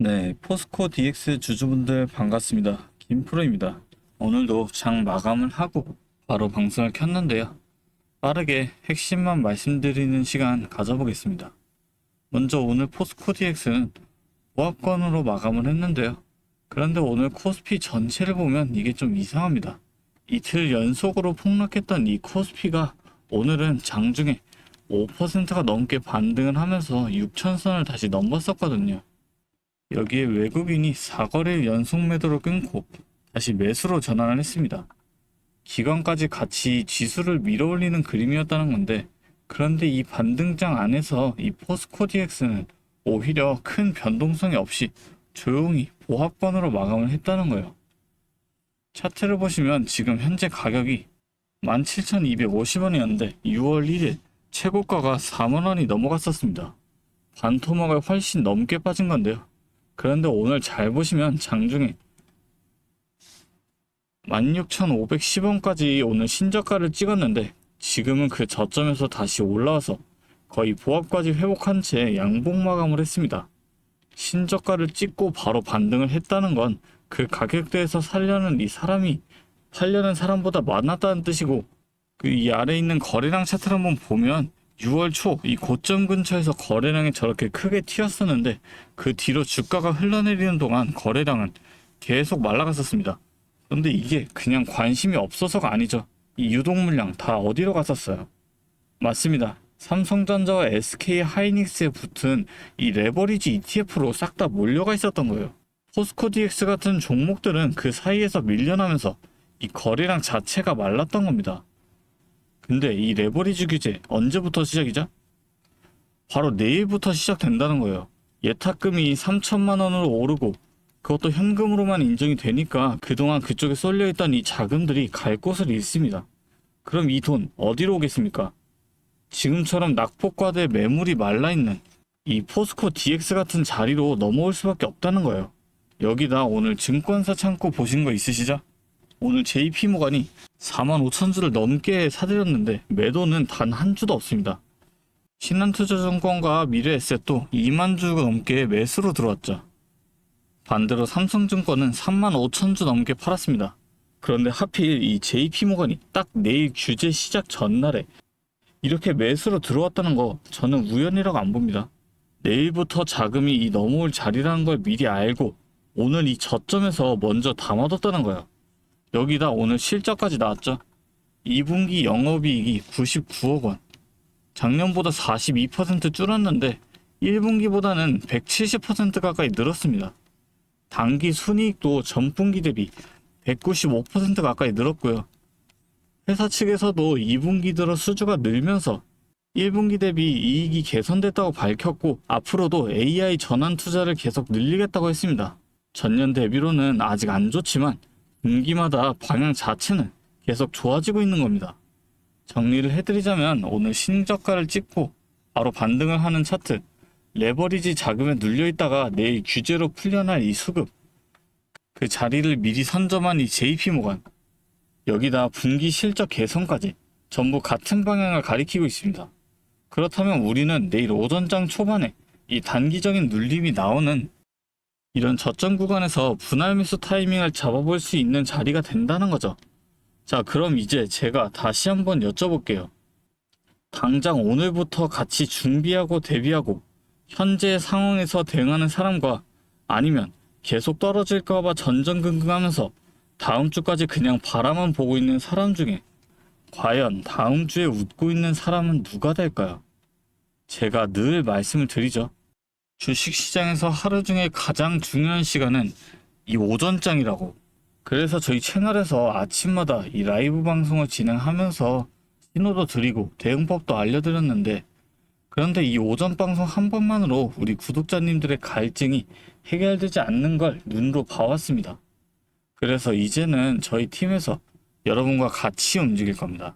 네, 포스코 DX 주주분들 반갑습니다. 김프로입니다. 오늘도 장 마감을 하고 바로 방송을 켰는데요. 빠르게 핵심만 말씀드리는 시간 가져보겠습니다. 먼저 오늘 포스코 DX는 보합권으로 마감을 했는데요. 그런데 오늘 코스피 전체를 보면 이게 좀 이상합니다. 이틀 연속으로 폭락했던 이 코스피가 오늘은 장중에 5%가 넘게 반등을 하면서 6천선을 다시 넘었었거든요. 여기에 외국인이 4거래일 연속 매도를 끊고 다시 매수로 전환을 했습니다. 기관까지 같이 지수를 밀어올리는 그림이었다는 건데, 그런데 이 반등장 안에서 이 포스코 DX는 오히려 큰 변동성이 없이 조용히 보합권으로 마감을 했다는 거예요. 차트를 보시면 지금 현재 가격이 17,250원이었는데 6월 1일 최고가가 4만원이 넘어갔었습니다. 반토막을 훨씬 넘게 빠진 건데요. 그런데 오늘 잘 보시면 장중에 16,510원까지 오늘 신저가를 찍었는데, 지금은 그 저점에서 다시 올라와서 거의 보합까지 회복한 채 양봉 마감을 했습니다. 신저가를 찍고 바로 반등을 했다는 건 그 가격대에서 살려는 이 사람이 팔려는 사람보다 많았다는 뜻이고, 그 이 아래에 있는 거래량 차트를 한번 보면 6월 초 이 고점 근처에서 거래량이 저렇게 크게 튀었었는데, 그 뒤로 주가가 흘러내리는 동안 거래량은 계속 말라갔었습니다. 그런데 이게 그냥 관심이 없어서가 아니죠. 이 유동 물량 다 어디로 갔었어요? 맞습니다. 삼성전자와 SK 하이닉스에 붙은 이 레버리지 ETF로 싹 다 몰려가 있었던 거예요. 포스코 DX 같은 종목들은 그 사이에서 밀려나면서 이 거래량 자체가 말랐던 겁니다. 근데 이 레버리지 규제 언제부터 시작이죠? 바로 내일부터 시작된다는 거예요. 예탁금이 3천만 원으로 오르고, 그것도 현금으로만 인정이 되니까 그동안 그쪽에 쏠려있던 이 자금들이 갈 곳을 잃습니다. 그럼 이 돈 어디로 오겠습니까? 지금처럼 낙폭과대 매물이 말라있는 이 포스코 DX 같은 자리로 넘어올 수밖에 없다는 거예요. 여기다 오늘 증권사 창고 보신 거 있으시죠? 오늘 JP모간이 45,000주를 넘게 사들였는데 매도는 단 한 주도 없습니다. 신한투자증권과 미래에셋도 2만 주가 넘게 매수로 들어왔죠. 반대로 삼성증권은 35,000주 넘게 팔았습니다. 그런데 하필 이 JP모간이 딱 내일 규제 시작 전날에 이렇게 매수로 들어왔다는 거 저는 우연이라고 안 봅니다. 내일부터 자금이 이 넘어올 자리라는 걸 미리 알고 오늘 이 저점에서 먼저 담아뒀다는 거예요. 여기다 오늘 실적까지 나왔죠. 2분기 영업이익이 99억 원. 작년보다 42% 줄었는데 1분기보다는 170% 가까이 늘었습니다. 당기 순이익도 전분기 대비 195% 가까이 늘었고요. 회사 측에서도 2분기 들어 수주가 늘면서 1분기 대비 이익이 개선됐다고 밝혔고, 앞으로도 AI 전환 투자를 계속 늘리겠다고 했습니다. 전년 대비로는 아직 안 좋지만 분기마다 방향 자체는 계속 좋아지고 있는 겁니다. 정리를 해드리자면 오늘 신저가를 찍고 바로 반등을 하는 차트, 레버리지 자금에 눌려있다가 내일 규제로 풀려날 이 수급, 그 자리를 미리 선점한 이 JP모간, 여기다 분기 실적 개선까지 전부 같은 방향을 가리키고 있습니다. 그렇다면 우리는 내일 오전장 초반에 이 단기적인 눌림이 나오는 이런 저점 구간에서 분할 매수 타이밍을 잡아볼 수 있는 자리가 된다는 거죠. 자, 그럼 이제 제가 다시 한번 여쭤볼게요. 당장 오늘부터 같이 준비하고 대비하고 현재 상황에서 대응하는 사람과, 아니면 계속 떨어질까봐 전전긍긍하면서 다음 주까지 그냥 바라만 보고 있는 사람 중에 과연 다음 주에 웃고 있는 사람은 누가 될까요? 제가 늘 말씀을 드리죠. 주식시장에서 하루 중에 가장 중요한 시간은 이 오전장이라고. 그래서 저희 채널에서 아침마다 이 라이브 방송을 진행하면서 신호도 드리고 대응법도 알려드렸는데, 그런데 이 오전 방송 한 번만으로 우리 구독자님들의 갈증이 해결되지 않는 걸 눈으로 봐왔습니다. 그래서 이제는 저희 팀에서 여러분과 같이 움직일 겁니다.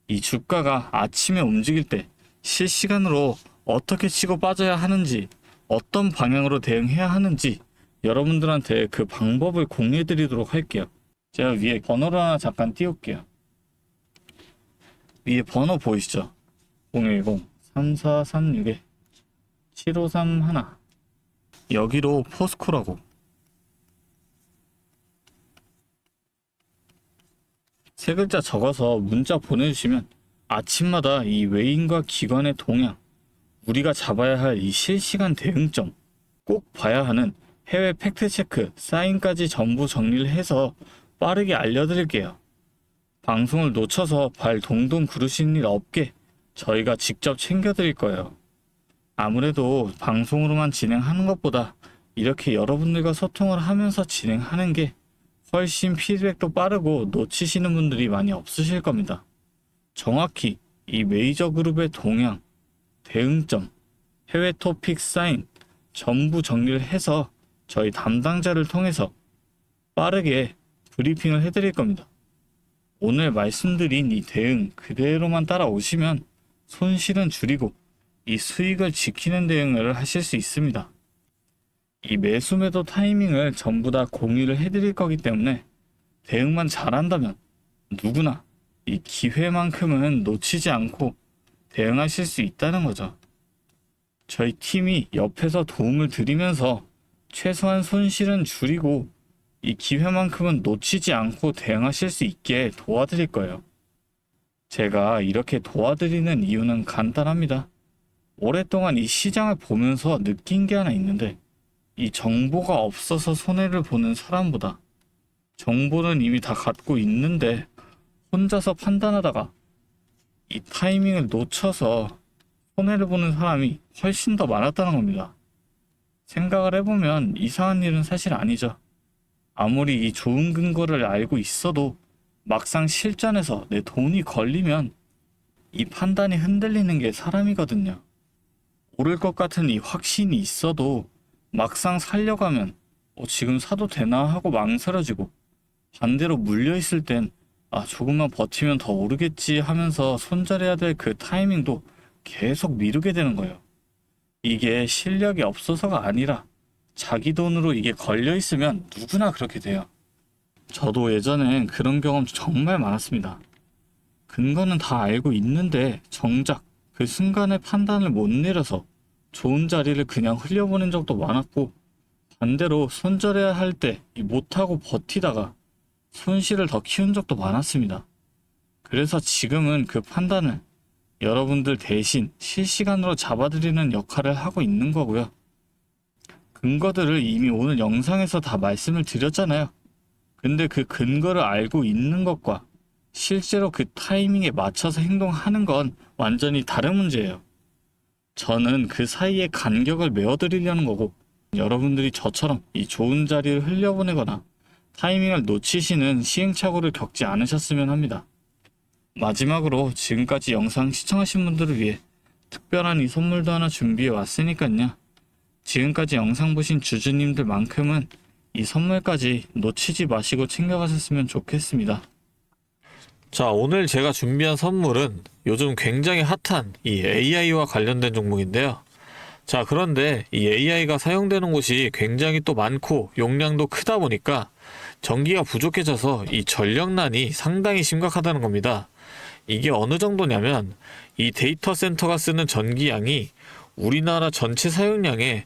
이 주가가 아침에 움직일 때 실시간으로 어떻게 치고 빠져야 하는지, 어떤 방향으로 대응해야 하는지 여러분들한테 그 방법을 공유해 드리도록 할게요. 제가 위에 번호를 하나 잠깐 띄울게요. 위에 번호 보이시죠? 010-3436-7531. 여기로 포스코라고. 세 글자 적어서 문자 보내주시면 아침마다 이 외인과 기관의 동향, 우리가 잡아야 할 이 실시간 대응점, 꼭 봐야 하는 해외 팩트체크, 사인까지 전부 정리를 해서 빠르게 알려드릴게요. 방송을 놓쳐서 발 동동 구르시는 일 없게 저희가 직접 챙겨드릴 거예요. 아무래도 방송으로만 진행하는 것보다 이렇게 여러분들과 소통을 하면서 진행하는 게 훨씬 피드백도 빠르고 놓치시는 분들이 많이 없으실 겁니다. 정확히 이 메이저 그룹의 동향, 대응점, 해외 토픽 사인 전부 정리를 해서 저희 담당자를 통해서 빠르게 브리핑을 해드릴 겁니다. 오늘 말씀드린 이 대응 그대로만 따라오시면 손실은 줄이고 이 수익을 지키는 대응을 하실 수 있습니다. 이 매수 매도 타이밍을 전부 다 공유를 해드릴 거기 때문에 대응만 잘한다면 누구나 이 기회만큼은 놓치지 않고 대응하실 수 있다는 거죠. 저희 팀이 옆에서 도움을 드리면서 최소한 손실은 줄이고 이 기회만큼은 놓치지 않고 대응하실 수 있게 도와드릴 거예요. 제가 이렇게 도와드리는 이유는 간단합니다. 오랫동안 이 시장을 보면서 느낀 게 하나 있는데 이 정보가 없어서 손해를 보는 사람보다 정보는 이미 다 갖고 있는데 혼자서 판단하다가 이 타이밍을 놓쳐서 손해를 보는 사람이 훨씬 더 많았다는 겁니다. 생각을 해보면 이상한 일은 사실 아니죠. 아무리 이 좋은 근거를 알고 있어도 막상 실전에서 내 돈이 걸리면 이 판단이 흔들리는 게 사람이거든요. 오를 것 같은 이 확신이 있어도 막상 살려고 하면 지금 사도 되나 하고 망설여지고 반대로 물려있을 땐 조금만 버티면 더 오르겠지 하면서 손절해야 될 그 타이밍도 계속 미루게 되는 거예요. 이게 실력이 없어서가 아니라 자기 돈으로 이게 걸려있으면 누구나 그렇게 돼요. 저도 예전엔 그런 경험 정말 많았습니다. 근거는 다 알고 있는데 정작 그 순간의 판단을 못 내려서 좋은 자리를 그냥 흘려보낸 적도 많았고 반대로 손절해야 할 때 못하고 버티다가 손실을 더 키운 적도 많았습니다. 그래서 지금은 그 판단을 여러분들 대신 실시간으로 잡아드리는 역할을 하고 있는 거고요. 근거들을 이미 오늘 영상에서 다 말씀을 드렸잖아요. 근데 그 근거를 알고 있는 것과 실제로 그 타이밍에 맞춰서 행동하는 건 완전히 다른 문제예요. 저는 그 사이에 간격을 메워드리려는 거고 여러분들이 저처럼 이 좋은 자리를 흘려보내거나 타이밍을 놓치시는 시행착오를 겪지 않으셨으면 합니다. 마지막으로 지금까지 영상 시청하신 분들을 위해 특별한 이 선물도 하나 준비해 왔으니까요. 지금까지 영상 보신 주주님들만큼은 이 선물까지 놓치지 마시고 챙겨가셨으면 좋겠습니다. 자, 오늘 제가 준비한 선물은 요즘 굉장히 핫한 이 AI와 관련된 종목인데요. 자, 그런데 이 AI가 사용되는 곳이 굉장히 또 많고 용량도 크다 보니까 전기가 부족해져서 이 전력난이 상당히 심각하다는 겁니다. 이게 어느 정도냐면 이 데이터 센터가 쓰는 전기량이 우리나라 전체 사용량의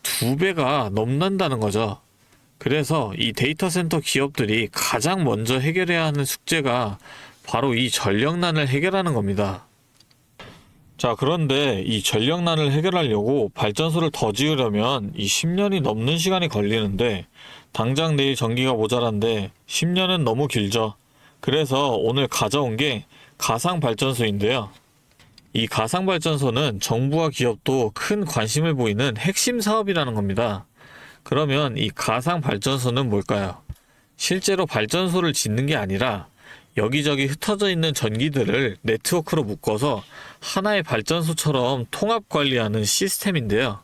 2배가 넘는다는 거죠. 그래서 이 데이터 센터 기업들이 가장 먼저 해결해야 하는 숙제가 바로 이 전력난을 해결하는 겁니다. 자, 그런데 이 전력난을 해결하려고 발전소를 더 지으려면 이 10년이 넘는 시간이 걸리는데 당장 내일 전기가 모자란데 10년은 너무 길죠. 그래서 오늘 가져온 게 가상발전소인데요. 이 가상발전소는 정부와 기업도 큰 관심을 보이는 핵심 사업이라는 겁니다. 그러면 이 가상발전소는 뭘까요? 실제로 발전소를 짓는 게 아니라 여기저기 흩어져 있는 전기들을 네트워크로 묶어서 하나의 발전소처럼 통합 관리하는 시스템인데요.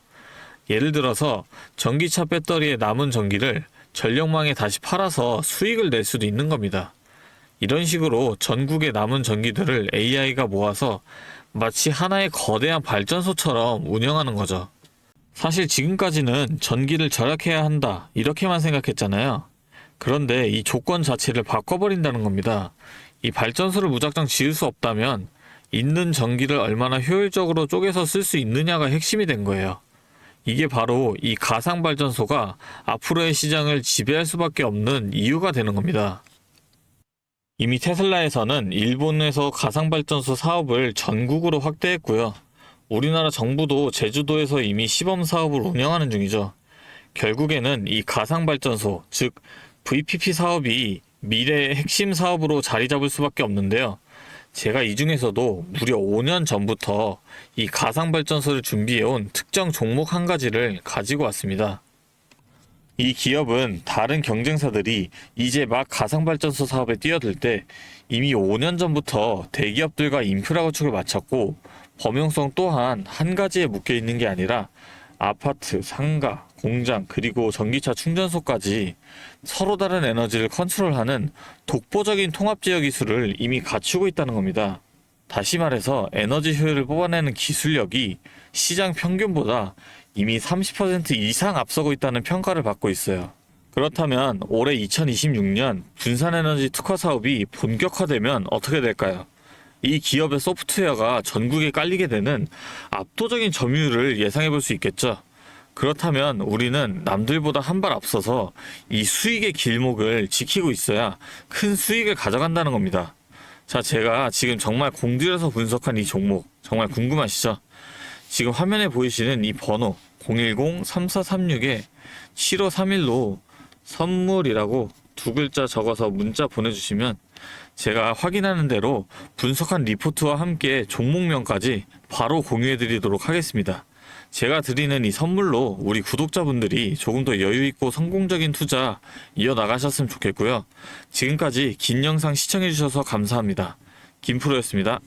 예를 들어서 전기차 배터리에 남은 전기를 전력망에 다시 팔아서 수익을 낼 수도 있는 겁니다. 이런 식으로 전국의 남은 전기들을 AI가 모아서 마치 하나의 거대한 발전소처럼 운영하는 거죠. 사실 지금까지는 전기를 절약해야 한다 이렇게만 생각했잖아요. 그런데 이 조건 자체를 바꿔버린다는 겁니다. 이 발전소를 무작정 지을 수 없다면 있는 전기를 얼마나 효율적으로 쪼개서 쓸 수 있느냐가 핵심이 된 거예요. 이게 바로 이 가상발전소가 앞으로의 시장을 지배할 수밖에 없는 이유가 되는 겁니다. 이미 테슬라에서는 일본에서 가상발전소 사업을 전국으로 확대했고요. 우리나라 정부도 제주도에서 이미 시범 사업을 운영하는 중이죠. 결국에는 이 가상발전소, 즉 VPP 사업이 미래의 핵심 사업으로 자리 잡을 수밖에 없는데요. 제가 이 중에서도 무려 5년 전부터 이 가상발전소를 준비해온 특정 종목 한 가지를 가지고 왔습니다. 이 기업은 다른 경쟁사들이 이제 막 가상발전소 사업에 뛰어들 때 이미 5년 전부터 대기업들과 인프라 구축을 마쳤고, 범용성 또한 한 가지에 묶여 있는 게 아니라 아파트, 상가, 공장, 그리고 전기차 충전소까지 서로 다른 에너지를 컨트롤하는 독보적인 통합제어 기술을 이미 갖추고 있다는 겁니다. 다시 말해서 에너지 효율을 뽑아내는 기술력이 시장 평균보다 이미 30% 이상 앞서고 있다는 평가를 받고 있어요. 그렇다면 올해 2026년 분산에너지 특화 사업이 본격화되면 어떻게 될까요? 이 기업의 소프트웨어가 전국에 깔리게 되는 압도적인 점유율을 예상해 볼 수 있겠죠. 그렇다면 우리는 남들보다 한 발 앞서서 이 수익의 길목을 지키고 있어야 큰 수익을 가져간다는 겁니다. 자, 제가 지금 정말 공들여서 분석한 이 종목 정말 궁금하시죠? 지금 화면에 보이시는 이 번호 010-3436-7531로 선물이라고 두 글자 적어서 문자 보내주시면 제가 확인하는 대로 분석한 리포트와 함께 종목명까지 바로 공유해드리도록 하겠습니다. 제가 드리는 이 선물로 우리 구독자분들이 조금 더 여유있고 성공적인 투자 이어나가셨으면 좋겠고요. 지금까지 긴 영상 시청해주셔서 감사합니다. 김프로였습니다.